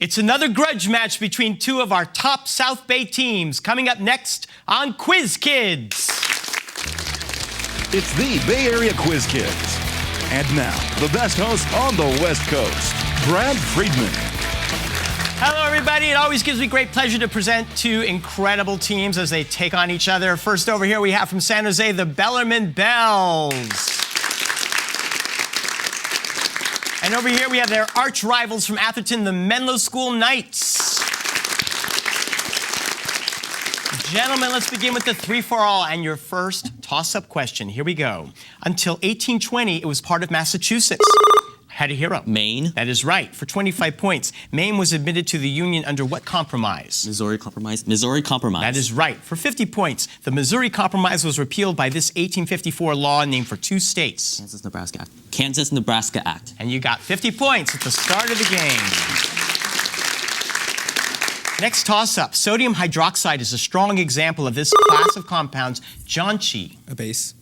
It's another grudge match between two of our top South Bay teams coming up next on Quiz Kids. It's the Bay Area Quiz Kids. And now, the best host on the West Coast, Brad Friedman. Hello, everybody. It always gives me great pleasure to present two incredible teams as they take on each other. First over here, we have from San Jose, the Bellarmine Bells. And over here, we have their arch rivals from Atherton, the Menlo School Knights. Gentlemen, let's begin with the three-for-all and your first toss-up question. Here we go. Until 1820, it was part of Massachusetts. Had a hero. Maine. That is right. For 25 points, Maine was admitted to the Union under what compromise? Missouri Compromise. Missouri Compromise. That is right. For 50 points, the Missouri Compromise was repealed by this 1854 law named for two states. Kansas-Nebraska Act. Kansas-Nebraska Act. And you got 50 points at the start of the game. Next toss-up. Sodium hydroxide is a strong example of this class of compounds. Janchi. A base.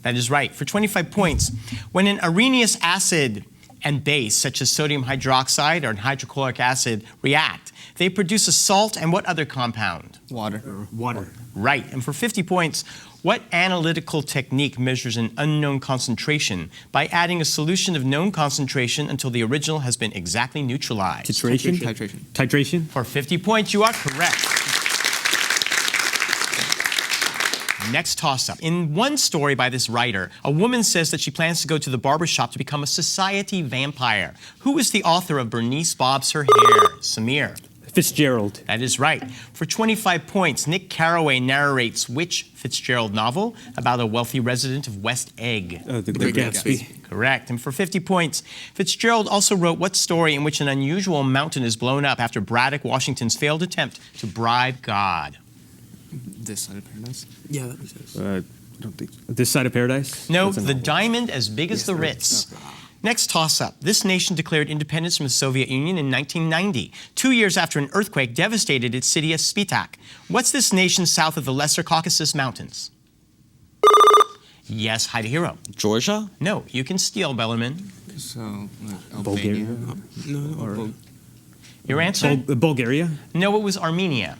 That is right. For 25 points, when an areneous acid and base, such as sodium hydroxide or hydrochloric acid, react, they produce a salt and what other compound? Water. Water. Right. And for 50 points, what analytical technique measures an unknown concentration by adding a solution of known concentration until the original has been exactly neutralized? Titration. For 50 points, you are correct. Next toss-up. In one story by this writer, a woman says that she plans to go to the barber shop to become a society vampire. Who is the author of Bernice Bobs Her Hair? Samir. Fitzgerald. That is right. For 25 points, Nick Carraway narrates which Fitzgerald novel about a wealthy resident of West Egg? The Great Gatsby. Correct. And for 50 points, Fitzgerald also wrote what story in which an unusual mountain is blown up after Braddock Washington's failed attempt to bribe God? This Side of Paradise? Yeah, that makes sense. I don't think. This Side of Paradise? No, That's a The novel. Diamond as Big as the Ritz. Next toss-up. This nation declared independence from the Soviet Union in 1990, 2 years after an earthquake devastated its city of Spitak. What's this nation south of the Lesser Caucasus Mountains? Yes, hide a hero. Georgia? No, you can steal, Bellarmine. So, Bulgaria. No. Your answer? Bulgaria? No, it was Armenia.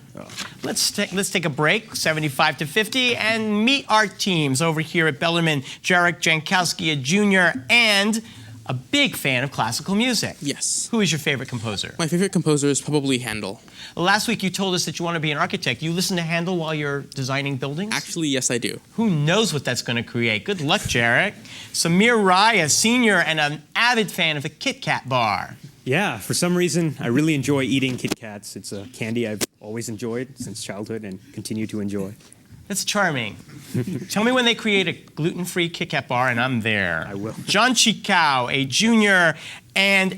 Let's take a break, 75 to 50, and meet our teams over here at Bellarmine. Jarek Jankowski, a junior, and a big fan of classical music. Yes. Who is your favorite composer? My favorite composer is probably Handel. Last week you told us that you want to be an architect. You listen to Handel while you're designing buildings? Actually, yes, I do. Who knows what that's going to create? Good luck, Jarek. Samir Rai, a senior and an avid fan of the Kit Kat bar. Yeah, for some reason, I really enjoy eating Kit Kats. It's a candy I've always enjoyed since childhood and continue to enjoy. That's charming. Tell me when they create a gluten-free Kit Kat bar, and I'm there. I will. John Chikau, a junior and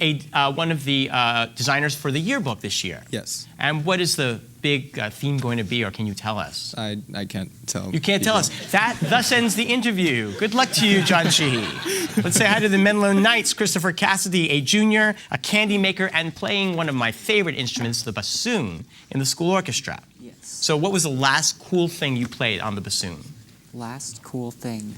one of the designers for the yearbook this year. Yes. And what is the big theme going to be, or can you tell us? I can't tell. You can't tell us. That thus ends the interview. Good luck to you, John Chi. Let's say hi to the Menlo Knights, Christopher Cassidy, a junior, a candy maker, and playing one of my favorite instruments, the bassoon, in the school orchestra. Yes. So what was the last cool thing you played on the bassoon? Last cool thing.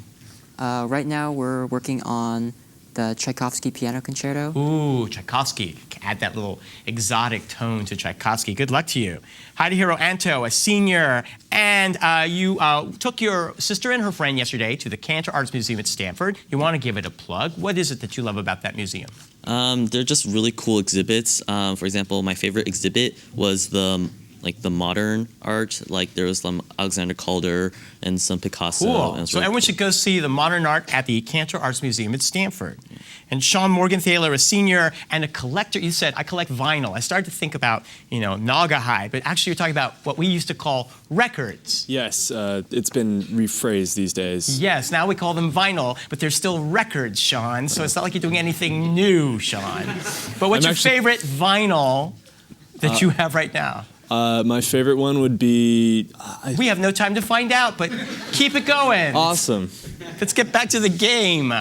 Right now we're working on the Tchaikovsky Piano Concerto. Ooh, Tchaikovsky. Add that little exotic tone to Tchaikovsky. Good luck to you. Hi to Hiro Anto, a senior, and you took your sister and her friend yesterday to the Cantor Arts Museum at Stanford. You want to give it a plug. What is it that you love about that museum? They're just really cool exhibits. For example, my favorite exhibit was the modern art. Like there was some Alexander Calder and some Picasso. Cool. And So everyone should go see the modern art at the Cantor Arts Museum at Stanford. And Sean Morgenthaler, a senior and a collector. You said, I collect vinyl. I started to think about, Naugahyde, but actually you're talking about what we used to call records. Yes, it's been rephrased these days. Yes, now we call them vinyl, but they're still records, Sean. So it's not like you're doing anything new, Sean. But what's your favorite vinyl that you have right now? My favorite one would be... We have no time to find out, but keep it going. Awesome. Let's get back to the game.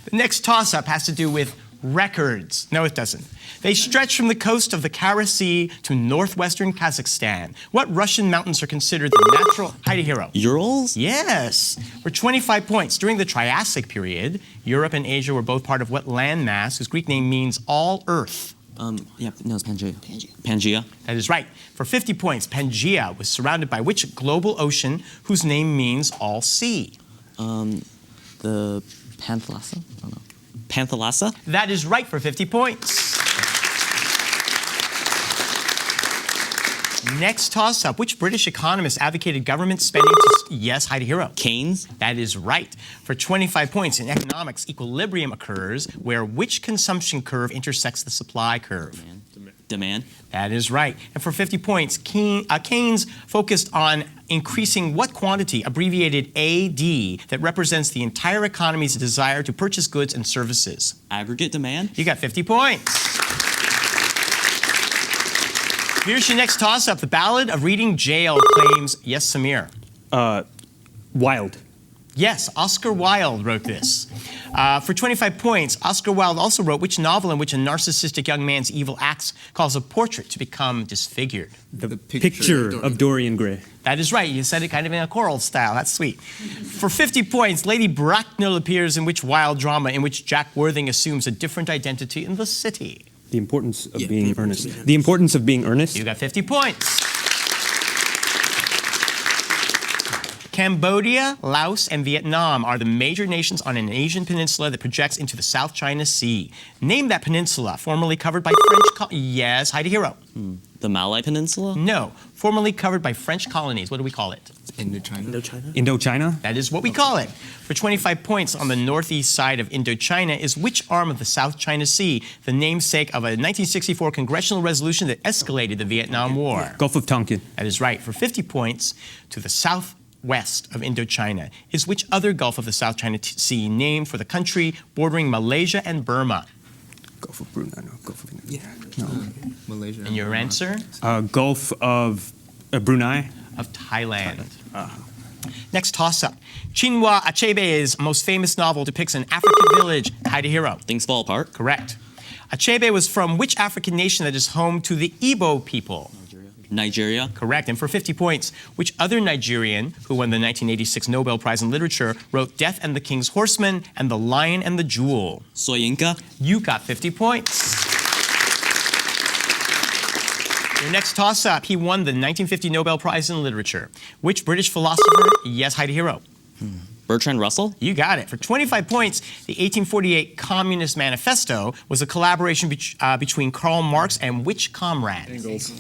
The next toss-up has to do with records. No, it doesn't. They stretch from the coast of the Kara Sea to northwestern Kazakhstan. What Russian mountains are considered the natural... Heidi Hero. Urals? Yes. For 25 points. During the Triassic period, Europe and Asia were both part of what landmass, whose Greek name means all earth? Yeah, no, it's Pangea. Pangea. That is right. For 50 points, Pangaea was surrounded by which global ocean whose name means all sea? The Panthalassa? I don't know. Panthalassa? That is right for 50 points. Next toss-up. Which British economist advocated government spending to... Yes, Hidehiro. Keynes? That is right. For 25 points, in economics, equilibrium occurs where which consumption curve intersects the supply curve? Demand? That is right. And for 50 points, Keynes focused on increasing what quantity, abbreviated AD, that represents the entire economy's desire to purchase goods and services? Aggregate demand? You got 50 points. Here's your next toss-up. The Ballad of Reading Jail claims, yes, Samir. Wilde. Yes, Oscar Wilde wrote this. For 25 points, Oscar Wilde also wrote which novel in which a narcissistic young man's evil acts cause a portrait to become disfigured? The picture of Dorian Gray. That is right. You said it kind of in a choral style. That's sweet. For 50 points, Lady Bracknell appears in which Wilde drama in which Jack Worthing assumes a different identity in the city? The importance of being earnest. The importance of being earnest. You got 50 points. Cambodia, Laos, and Vietnam are the major nations on an Asian peninsula that projects into the South China Sea. Name that peninsula, formerly covered by French Yes, Hidehiro. The Malay Peninsula? No, formerly covered by French colonies. What do we call it? Indochina. Indochina. That is what we call it. For 25 points, on the northeast side of Indochina is which arm of the South China Sea, the namesake of a 1964 congressional resolution that escalated the Vietnam War? Gulf of Tonkin. That is right. For 50 points, to the southwest of Indochina is which other Gulf of the South China Sea named for the country bordering Malaysia and Burma? Gulf of Brunei. No, Gulf of Malaysia. And your answer? Gulf of Brunei. Of Thailand. Next toss-up. Chinua Achebe's most famous novel depicts an African village. Hidehiro. Things Fall Apart? Correct. Achebe was from which African nation that is home to the Igbo people? Nigeria? Correct. And for 50 points, which other Nigerian who won the 1986 Nobel Prize in Literature wrote Death and the King's Horseman and The Lion and the Jewel? Soyinka? You got 50 points. Your next toss-up, he won the 1950 Nobel Prize in Literature. Which British philosopher? Yes, Hidehiro. Bertrand Russell? You got it. For 25 points, the 1848 Communist Manifesto was a collaboration between Karl Marx and which comrade?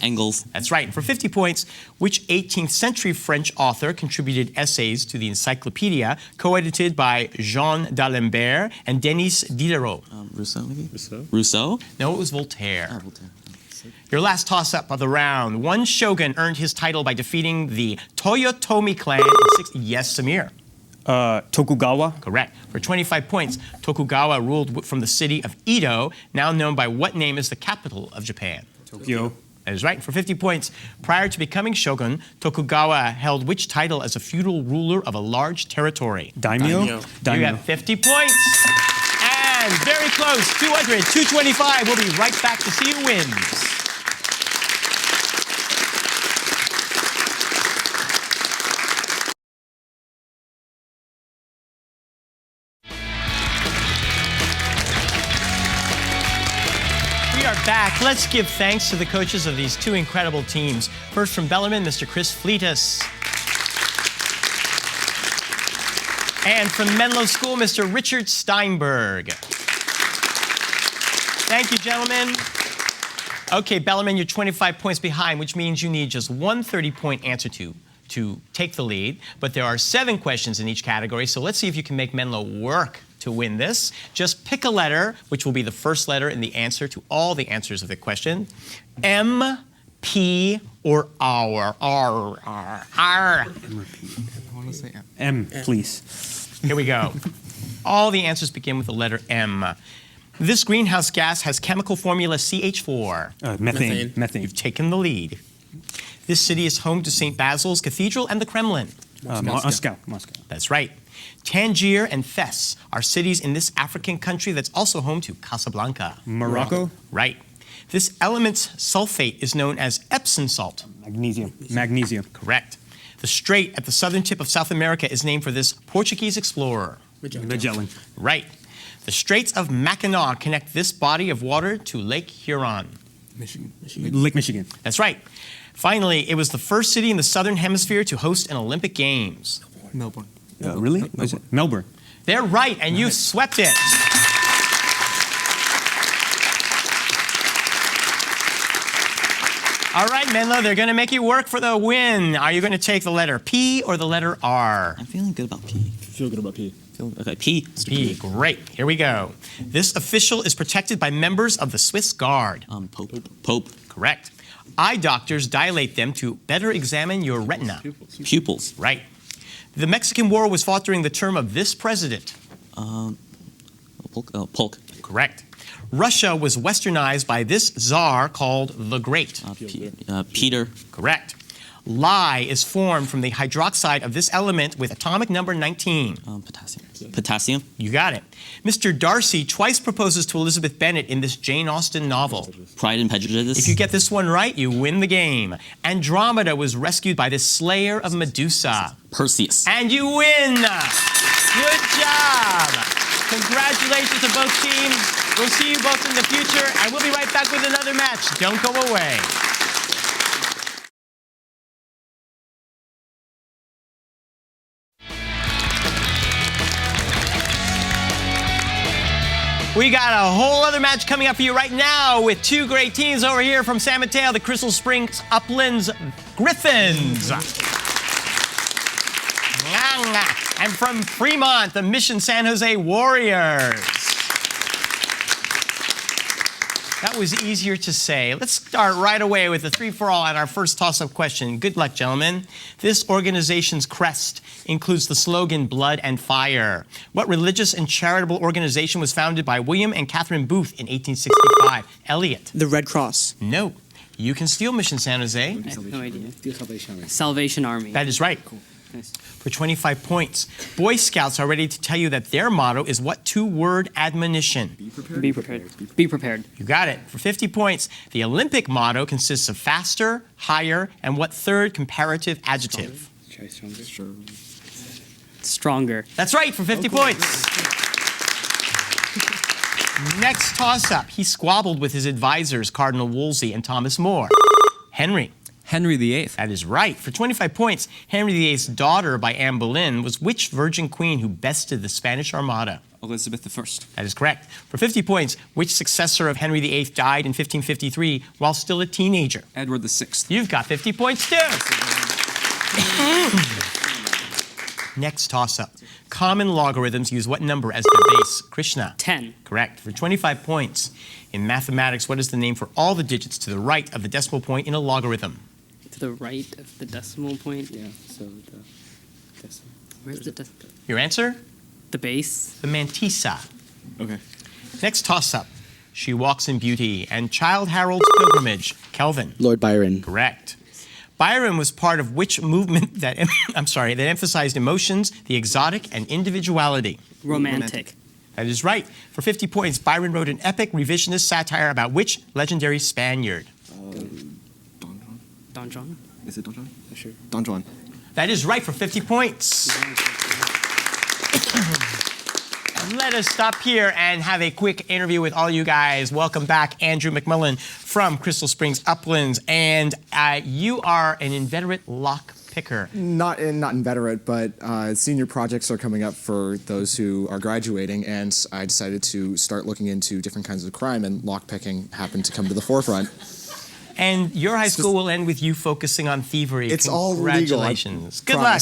Engels. That's right. And for 50 points, which 18th century French author contributed essays to the encyclopedia co-edited by Jean d'Alembert and Denis Diderot? Rousseau, maybe? Rousseau? No, it was Voltaire. Oh, Voltaire. Your last toss-up of the round. One shogun earned his title by defeating the Toyotomi clan in Yes, Samir. Tokugawa. Correct. For 25 points, Tokugawa ruled from the city of Edo, now known by what name is the capital of Japan? Tokyo. That is right. For 50 points, prior to becoming shogun, Tokugawa held which title as a feudal ruler of a large territory? Daimyo. You got 50 points. And very close, 200, 225. We'll be right back to see who wins. We are back. Let's give thanks to the coaches of these two incredible teams. First from Bellarmine, Mr. Chris Fleetus. And from Menlo School, Mr. Richard Steinberg. Thank you, gentlemen. Okay, Bellarmine, you're 25 points behind, which means you need just one 30-point answer to take the lead. But there are 7 questions in each category, so let's see if you can make Menlo work to win this. Just pick a letter, which will be the first letter in the answer to all the answers of the question. M, P, or R. R. R. R. I want to say M, please. Here we go. All the answers begin with the letter M. This greenhouse gas has chemical formula CH4. Methane. Methane. You've taken the lead. This city is home to St. Basil's Cathedral and the Kremlin. Moscow. That's right. Tangier and Fes are cities in this African country that's also home to Casablanca. Morocco. Right. This element's sulfate is known as Epsom salt. Magnesium. Correct. The strait at the southern tip of South America is named for this Portuguese explorer. Magellan. Right. The Straits of Mackinac connect this body of water to Lake Huron. Michigan. Lake Michigan. That's right. Finally, it was the first city in the Southern Hemisphere to host an Olympic Games. Melbourne. Really? Melbourne. They're right, and you swept it. All right, Menlo, they're going to make you work for the win. Are you going to take the letter P or the letter R? I'm feeling good about P. Feel good about P. Okay, P. P, great. Here we go. This official is protected by members of the Swiss Guard. Pope. Correct. Eye doctors dilate them to better examine your retina. Pupils. Right. The Mexican War was fought during the term of this president. Polk. Correct. Russia was westernized by this czar called the Great. Peter. Correct. Lye is formed from the hydroxide of this element with atomic number 19. Potassium. You got it. Mr. Darcy twice proposes to Elizabeth Bennet in this Jane Austen novel. Pride and Prejudice. If you get this one right, you win the game. Andromeda was rescued by the slayer of Medusa. Perseus. And you win! Good job! Congratulations to both teams. We'll see you both in the future, and we'll be right back with another match. Don't go away. We got a whole other match coming up for you right now with two great teams over here from San Mateo, the Crystal Springs Uplands Griffins. And from Fremont, the Mission San Jose Warriors. That was easier to say. Let's start right away with the 3-for-all and our first toss-up question. Good luck, gentlemen. This organization's crest includes the slogan, Blood and Fire. What religious and charitable organization was founded by William and Catherine Booth in 1865? Elliot. The Red Cross. No. You can steal Mission San Jose. I have no idea. Salvation Army. That is right. Cool. Nice. For 25 points. Boy Scouts are ready to tell you that their motto is what two-word admonition? Be prepared. Be prepared. You got it. For 50 points, the Olympic motto consists of faster, higher, and what third comparative adjective? Try stronger. Stronger. That's right, for 50 points. Next toss-up. He squabbled with his advisors, Cardinal Wolsey and Thomas More. Henry. Henry VIII. That is right. For 25 points, Henry VIII's daughter by Anne Boleyn was which virgin queen who bested the Spanish Armada? Elizabeth I. That is correct. For 50 points, which successor of Henry VIII died in 1553 while still a teenager? Edward VI. You've got 50 points too. Next toss-up. Common logarithms use what number as their base? Krishna. 10. Correct. For 25 points. In mathematics, what is the name for all the digits to the right of the decimal point in a logarithm? To the right of the decimal point. Yeah, so the decimal. Where's the decimal? Your answer? The base. The mantissa. Okay. Next toss-up. She Walks in Beauty and Childe Harold's Pilgrimage. Kelvin. Lord Byron. Correct. Byron was part of which movement that that emphasized emotions, the exotic, and individuality? Romantic. That is right. For 50 points, Byron wrote an epic revisionist satire about which legendary Spaniard? Don Juan. Is it Don Juan? Sure. Don Juan. That is right for 50 points. Let us stop here and have a quick interview with all you guys. Welcome back, Andrew McMillan from Crystal Springs Uplands. And you are an inveterate lock picker. Not inveterate, but senior projects are coming up for those who are graduating, and I decided to start looking into different kinds of crime, and lockpicking happened to come to the forefront. And your high school will end with you focusing on thievery. It's all legal. Congratulations. Good luck.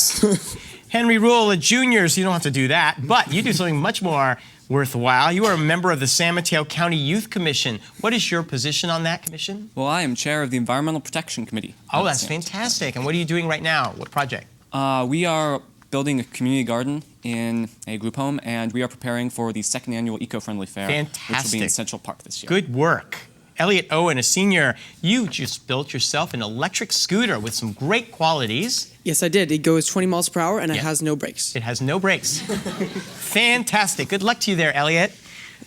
Henry Rule, a junior, so you don't have to do that, but you do something much more worthwhile. You are a member of the San Mateo County Youth Commission. What is your position on that commission? Well, I am chair of the Environmental Protection Committee. Oh, that's fantastic. And what are you doing right now? What project? We are building a community garden in a group home, and we are preparing for the second annual Eco-Friendly Fair, which will be in Central Park this year. Good work. Elliot Owen, a senior, you just built yourself an electric scooter with some great qualities. Yes, I did. It goes 20 miles per hour and it has no brakes. It has no brakes. Fantastic. Good luck to you there, Elliot.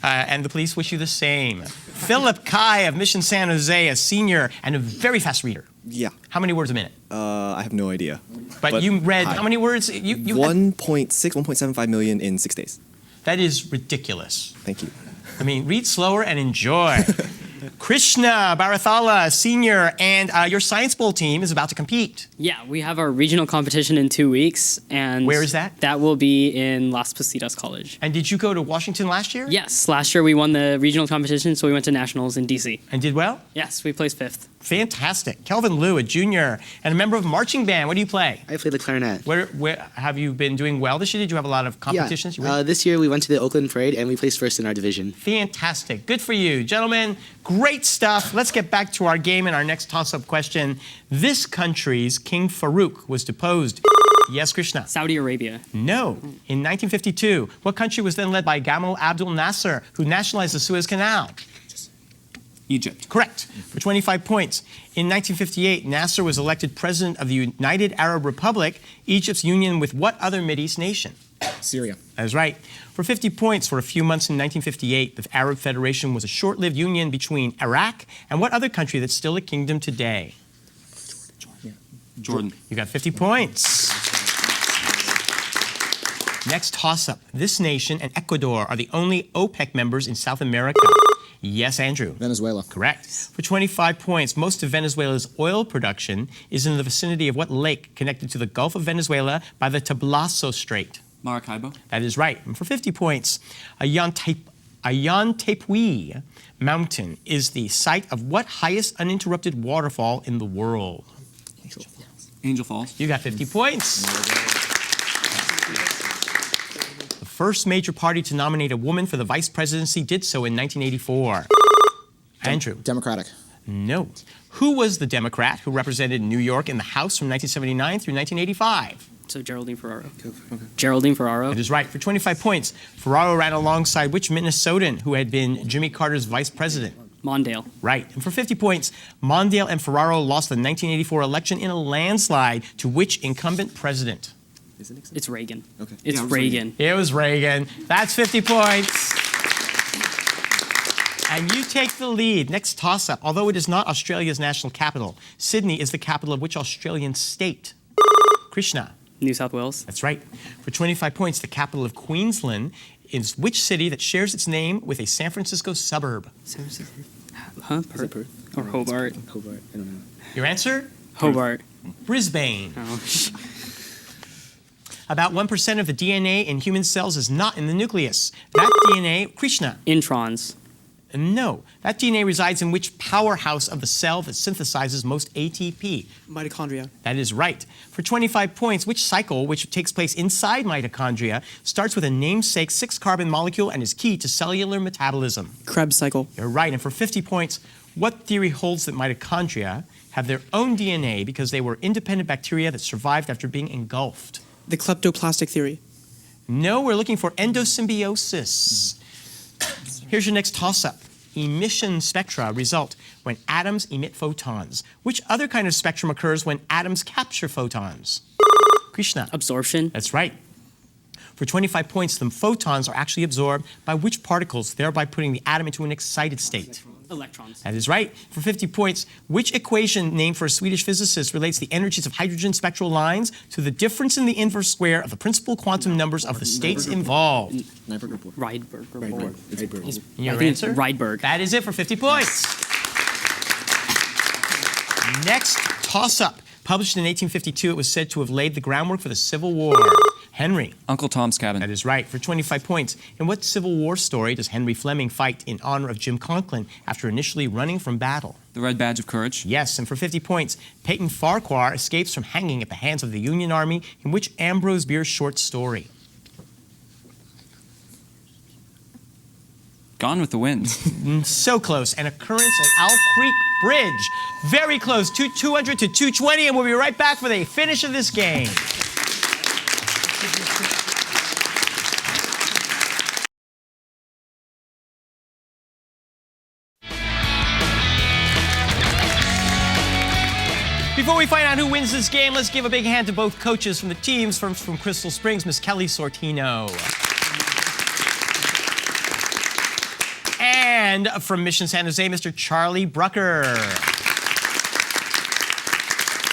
And the police wish you the same. Philip Kai of Mission San Jose, a senior and a very fast reader. Yeah. How many words a minute? I have no idea. But you read how many words? You 1.6, 1.75 million in 6 days. That is ridiculous. Thank you. I mean, read slower and enjoy. Krishna Barathala, senior, and your Science Bowl team is about to compete. Yeah, we have our regional competition in 2 weeks, and where is that? That will be in Las Positas College. And did you go to Washington last year? Yes, last year we won the regional competition, so we went to nationals in DC. And did well? Yes, we placed 5th. Fantastic. Kelvin Liu, a junior and a member of marching band. What do you play? I play the clarinet. Where have you been doing well this year? Did you have a lot of competitions? Yeah, this year we went to the Oakland Parade and we placed 1st in our division. Fantastic. Good for you. Gentlemen, great stuff. Let's get back to our game and our next toss-up question. This country's King Farouk was deposed. Yes, Krishna. Saudi Arabia. No. In 1952, what country was then led by Gamal Abdel Nasser, who nationalized the Suez Canal? Egypt. Correct. For 25 points. In 1958, Nasser was elected president of the United Arab Republic, Egypt's union with what other Mideast nation? Syria. That is right. For 50 points, for a few months in 1958, the Arab Federation was a short-lived union between Iraq and what other country that's still a kingdom today? Jordan. You got 50 points. Next toss-up. This nation and Ecuador are the only OPEC members in South America. Yes, Andrew. Venezuela. Correct. For 25 points, most of Venezuela's oil production is in the vicinity of what lake connected to the Gulf of Venezuela by the Tablaso Strait? Maracaibo. That is right. And for 50 points, Ayantepui Mountain is the site of what highest uninterrupted waterfall in the world? Angel Falls. You got 50 points. The first major party to nominate a woman for the vice presidency did so in 1984. Andrew. Democratic. No. Who was the Democrat who represented New York in the House from 1979 through 1985? So Geraldine Ferraro. Okay. Geraldine Ferraro. That is right. For 25 points, Ferraro ran alongside which Minnesotan who had been Jimmy Carter's vice president? Mondale. Right. And for 50 points, Mondale and Ferraro lost the 1984 election in a landslide to which incumbent president? It's Reagan. Okay. It's Reagan. It was Reagan. That's 50 points. And you take the lead. Next toss-up. Although it is not Australia's national capital, Sydney is the capital of which Australian state? Krishna. New South Wales. That's right. For 25 points, the capital of Queensland is which city that shares its name with a San Francisco suburb? Huh? Perth? Or Hobart? Hobart. I don't know. Your answer? Hobart. Brisbane. Oh. About 1% of the DNA in human cells is not in the nucleus. That DNA, Krishna. Introns. No. That DNA resides in which powerhouse of the cell that synthesizes most ATP? Mitochondria. That is right. For 25 points, which cycle, which takes place inside mitochondria, starts with a namesake 6-carbon molecule and is key to cellular metabolism? Krebs cycle. You're right. And for 50 points, what theory holds that mitochondria have their own DNA because they were independent bacteria that survived after being engulfed? The kleptoplastic theory. No, we're looking for endosymbiosis. Here's your next toss-up. Emission spectra result when atoms emit photons. Which other kind of spectrum occurs when atoms capture photons? Krishna. Absorption. That's right. For 25 points, the photons are actually absorbed by which particles, thereby putting the atom into an excited state? Electrons. That is right. For 50 points, which equation named for a Swedish physicist relates the energies of hydrogen spectral lines to the difference in the inverse square of the principal quantum numbers of the states involved? Rydberg report. Rydberg report. Rydberg. Your answer? Rydberg. That is it for 50 points. Next toss-up. Published in 1852, it was said to have laid the groundwork for the Civil War. Henry. Uncle Tom's Cabin. That is right. For 25 points. In what Civil War story does Henry Fleming fight in honor of Jim Conklin after initially running from battle? The Red Badge of Courage. Yes, and for 50 points, Peyton Farquhar escapes from hanging at the hands of the Union Army in which Ambrose Bierce short story? Gone with the Wind. So close. An occurrence at Owl Creek Bridge. Very close. 200 to 220, and we'll be right back for the finish of this game. Before we find out who wins this game, let's give a big hand to both coaches from the teams. From Crystal Springs, Miss Kelly Sortino. And from Mission San Jose, Mr. Charlie Brucker.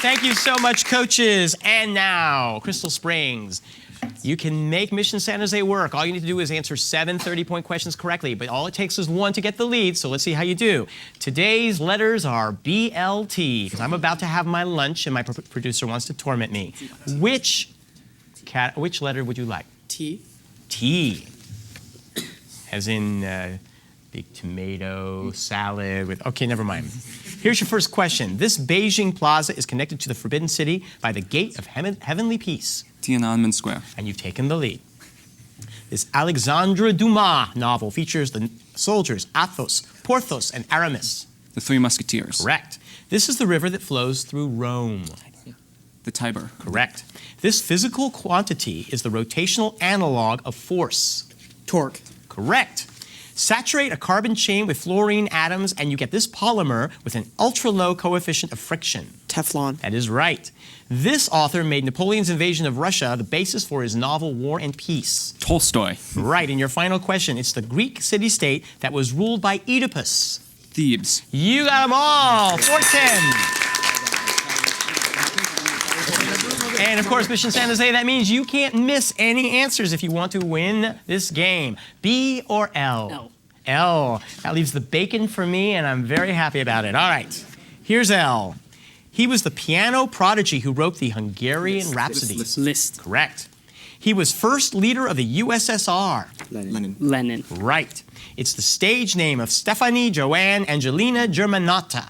Thank you so much, coaches. And now, Crystal Springs. You can make Mission San Jose work. All you need to do is answer 7 30-point questions correctly, but all it takes is 1 to get the lead, so let's see how you do. Today's letters are BLT, because I'm about to have my lunch and my producer wants to torment me. Which letter would you like? T. T. As in big tomato, salad with, okay, never mind. Here's your first question. This Beijing plaza is connected to the Forbidden City by the Gate of Heavenly Peace. Tiananmen Square. And you've taken the lead. This Alexandre Dumas novel features the soldiers Athos, Porthos, and Aramis. The Three Musketeers. Correct. This is the river that flows through Rome. The Tiber. Correct. This physical quantity is the rotational analog of force. Torque. Correct. Saturate a carbon chain with fluorine atoms and you get this polymer with an ultra-low coefficient of friction. Teflon. That is right. This author made Napoleon's invasion of Russia the basis for his novel War and Peace. Tolstoy. Right. And your final question, it's the Greek city-state that was ruled by Oedipus. Thebes. You got them all. 410. And of course, Mission San Jose, that means you can't miss any answers if you want to win this game. B or L? L. L. That leaves the bacon for me, and I'm very happy about it. All right, here's L. He was the piano prodigy who wrote the Hungarian Rhapsody. Liszt. Correct. He was first leader of the USSR. Lenin. Right. It's the stage name of Stephanie Joanne Angelina Germanotta.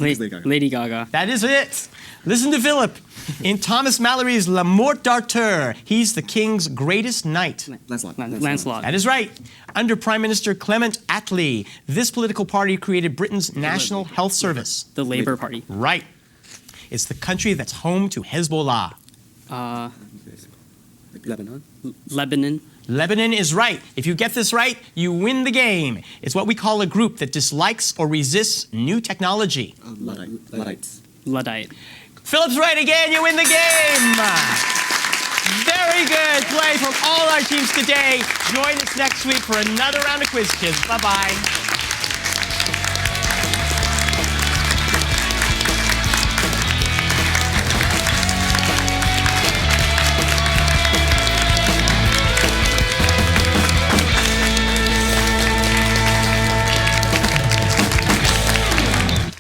Lady Gaga. That is it. Listen to Philip. In Thomas Mallory's La Mort d'Arthur, he's the king's greatest knight. Lancelot. That is right. Under Prime Minister Clement Attlee, this political party created Britain's National Health Service. The Labour Party. Right. It's the country that's home to Hezbollah. Lebanon. Lebanon. Lebanon is right. If you get this right, you win the game. It's what we call a group that dislikes or resists new technology. Luddites. Luddite. Philip's right again. You win the game. Very good play from all our teams today. Join us next week for another round of Quiz Kids. Bye-bye.